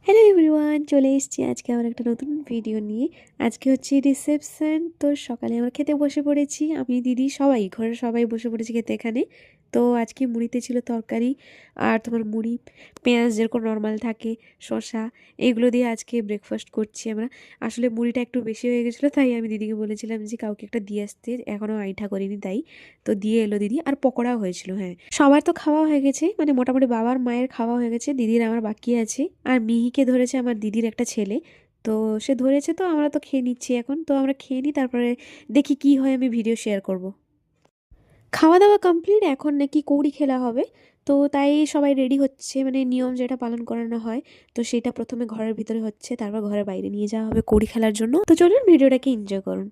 Hello everyone, চলে এসেছি আজকে আমার একটা নতুন ভিডিও নিয়ে। আজকে হচ্ছে রিসেপশন। তো সকালে আমরা খেতে বসে পড়েছি, আমি দিদি সবাই, ঘরের সবাই বসে পড়েছি খেতে এখানে। তো আজকে মুড়িতে ছিল তরকারি, আর তোমার মুড়ি পেঁয়াজ যেরকম নর্মাল থাকে, শসা, এগুলো দিয়ে আজকে ব্রেকফাস্ট করছি আমরা। আসলে মুড়িটা একটু বেশি হয়ে গেছিলো, তাই আমি দিদিকে বলেছিলাম যে কাউকে একটা দিয়ে আসতে, এখনও আইঠা করিনি তাই। তো দিয়ে এলো দিদি, আর পকোড়াও হয়েছিল। হ্যাঁ, সবার তো খাওয়া হয়ে গেছে, মানে মোটামুটি বাবার মায়ের খাওয়া হয়ে গেছে, দিদির আমার বাকি আছে। আর মিহিকে ধরেছে আমার দিদির একটা ছেলে, তো সে ধরেছে, তো আমরা তো খেয়ে নিচ্ছি এখন। তো আমরা খেয়ে নিই, তারপরে দেখি কি হয়, আমি ভিডিও শেয়ার করব। খাওয়া দাওয়া কমপ্লিট, এখন নাকি কৌড়ি খেলা হবে। তো তাই সবাই রেডি হচ্ছে, মানে নিয়ম যেটা পালন করানো হয়, তো সেটা প্রথমে ঘরের ভিতরে হচ্ছে, তারপর ঘরের বাইরে নিয়ে যাওয়া হবে কৌড়ি খেলার জন্য। তো চলুন ভিডিওটাকে এনজয় করুন।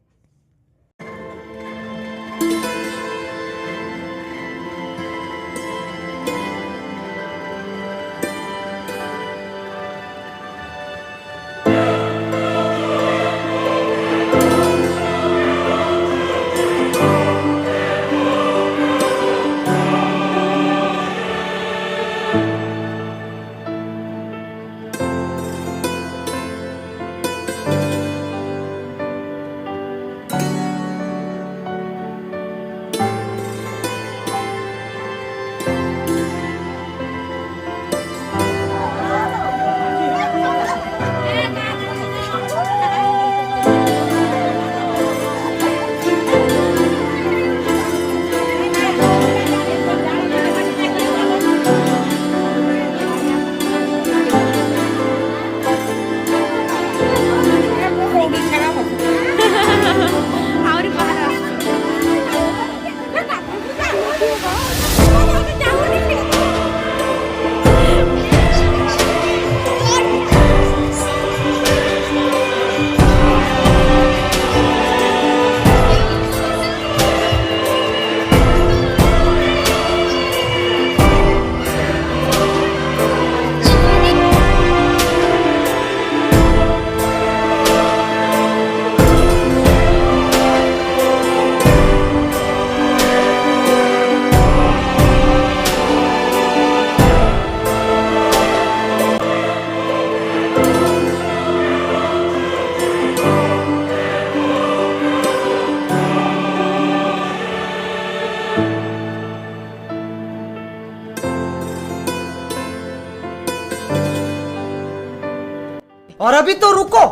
और अभी तो रुको,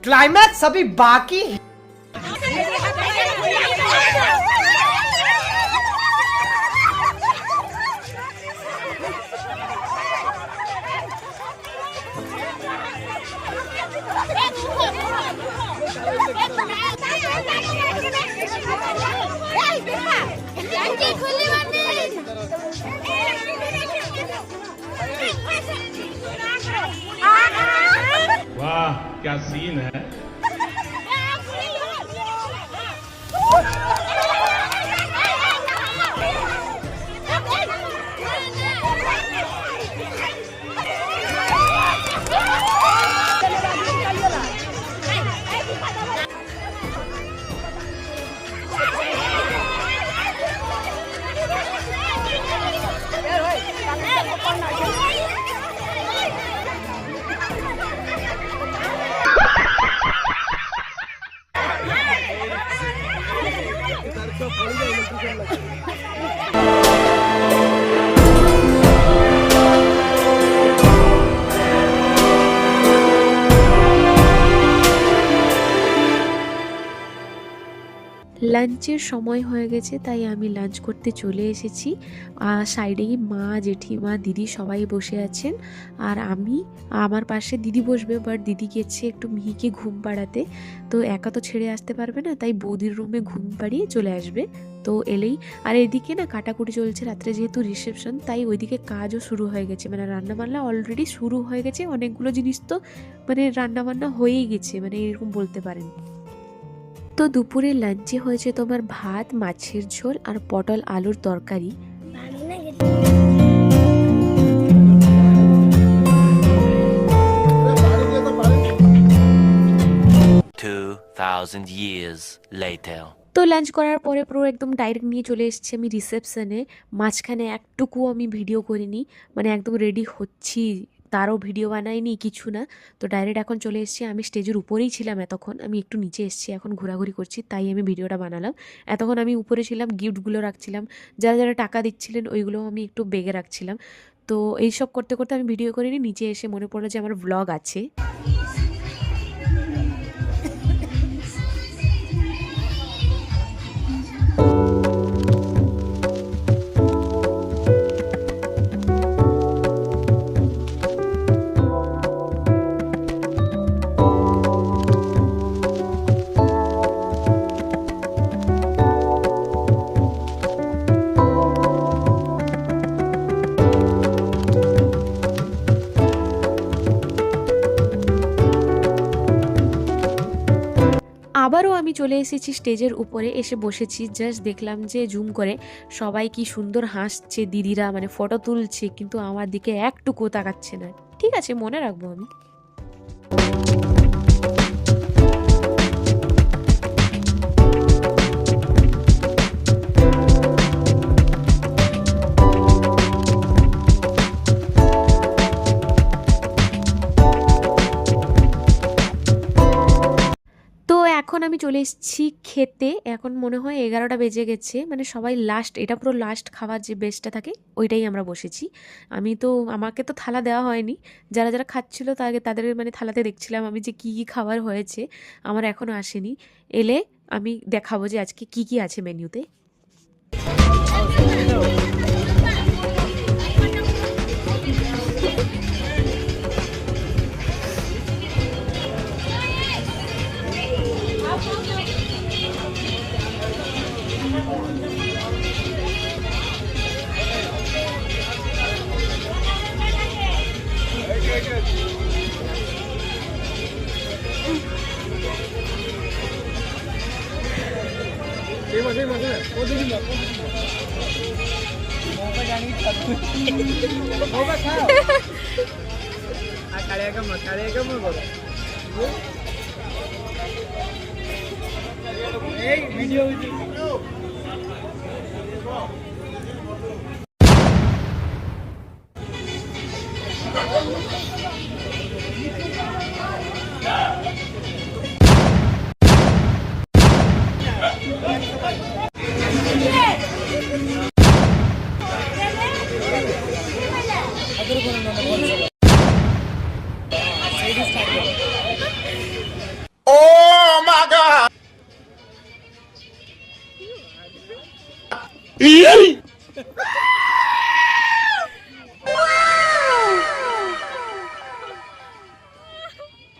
क्लाइमैक्स अभी बाकी है। वाह क्या सीन है। লাঞ্চের সময় হয়ে গেছে, তাই আমি লাঞ্চ করতে চলে এসেছি। সাইডেই মা, জেঠিমা, দিদি সবাই বসে আছেন, আর আমি, আমার পাশে দিদি বসবে, বাট দিদি গেছে একটু মিহিকে ঘুম পাড়াতে। তো একা তো ছেড়ে আসতে পারবে না, তাই বৌদির রুমে ঘুম পাড়িয়ে চলে আসবে। তো এলেই, আর এদিকে না কাটাকুটি চলছে, রাত্রে যেহেতু রিসেপশন, তাই ওইদিকে কাজও শুরু হয়ে গেছে, মানে রান্নাবান্না অলরেডি শুরু হয়ে গেছে। অনেকগুলো জিনিস তো মানে রান্নাবান্না হয়েই গেছে, মানে এরকম বলতে পারেন। তো দুপুরে লাঞ্চে হয়েছে তোমার ভাত, মাছের ঝোল আর পটল আলুর তরকারি। 2000 years later. তো লাঞ্চ করার পরে পুরো একদম ডাইরেক্ট নিয়ে চলে এসেছি আমি রিসেপশনে। মাঝখানে একটুকু আমি ভিডিও করিনি, মানে একদম রেডি হচ্ছি তারও ভিডিও বানাইনি, কিছু না। তো ডাইরেক্ট এখন চলে এসেছি, আমি স্টেজের উপরেই ছিলাম এতক্ষণ, আমি একটু নিচে এসেছি, এখন ঘোরাঘুরি করছি, তাই আমি ভিডিওটা বানালাম। এতক্ষণ আমি উপরে ছিলাম, গিফটগুলো রাখছিলাম, যারা যারা টাকা দিচ্ছিলেন ওইগুলো আমি একটু বেগে রাখছিলাম। তো এইসব করতে করতে আমি ভিডিও করিনি, নিচে এসে মনে পড়লো যে আমার ব্লগ আছে। আবারও আমি চলে এসেছি স্টেজের উপরে, এসে বসেছি। জাস্ট দেখলাম যে জুম করে সবাই কি সুন্দর হাসছে, দিদিরা মানে ফটো তুলছে, কিন্তু আমার দিকে একটুকু তাকাচ্ছে না। ঠিক আছে, মনে রাখবো আমি। তো এখন আমি চলে এসেছি খেতে। এখন মনে হয় 11টা বেজে গেছে, মানে সবাই লাস্ট, এটা পুরো লাস্ট খাবার যে বেচটা থাকে ওইটাই আমরা বসেছি। আমাকে তো থালা দেওয়া হয়নি, যারা যারা খাচ্ছিল তাদের মানে থালাতে দেখছিলাম আমি যে কী কী খাবার হয়েছে। আমার এখনও আসেনি, এলে আমি দেখাবো যে আজকে কি কি আছে মেনুতে।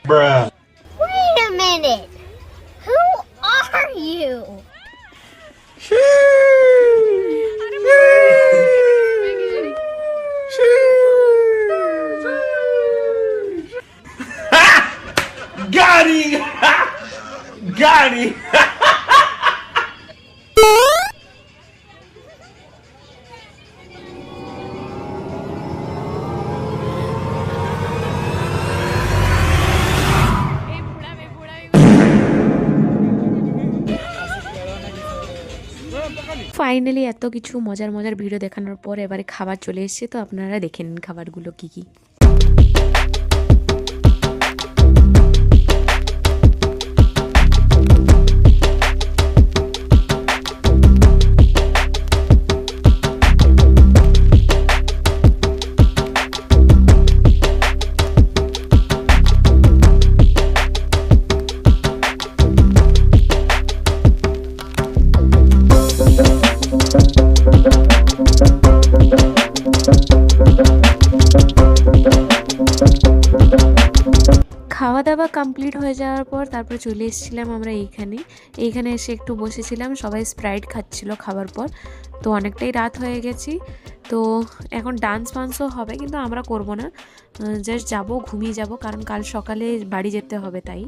Bruh. Wait a minute. Who are you? Got him! Got him! Finally এত কিছু মজার মজার ভিডিও দেখানোর পর এবারে খাবার চলে এসেছে, তো আপনারা দেখে নিন খাবারগুলো কী কী। খাওয়া দাওয়া কমপ্লিট হয়ে যাওয়ার পর তারপরে চলে এসেছিলাম আমরা এইখানে এসে একটু বসেছিলাম, সবাই স্প্রাইট খাচ্ছিল খাবার পর। তো অনেকটাই রাত হয়ে গেছি, তো এখন ডান্স ফান্সও হবে, কিন্তু আমরা করব না, জাস্ট যাবো, ঘুমিয়ে যাব, কারণ কাল সকালে বাড়ি যেতে হবে তাই।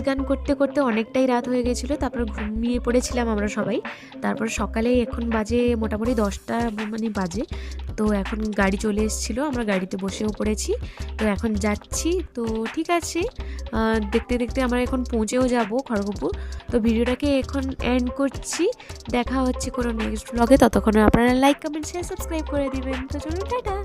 গান করতে করতে অনেকটাই রাত হয়ে গেছিলো, তারপর ঘুমিয়ে পড়েছিলাম আমরা সবাই। তারপর সকালে এখন বাজে মোটামুটি 10টা মানে বাজে। তো এখন গাড়ি চলে এসেছিলো, আমরা গাড়িতে বসেও পড়েছি। তো এখন যাচ্ছি। তো ঠিক আছে, দেখতে দেখতে আমরা এখন পৌঁছেও যাব খড়গপুর। তো ভিডিওটাকে এখন এন্ড করছি। দেখা হচ্ছে কোনো নেক্সট ব্লগে। ততক্ষণে আপনারা লাইক, কমেন্ট, শেয়ার, সাবস্ক্রাইব করে দিবেন। তো চলুন, টাটা।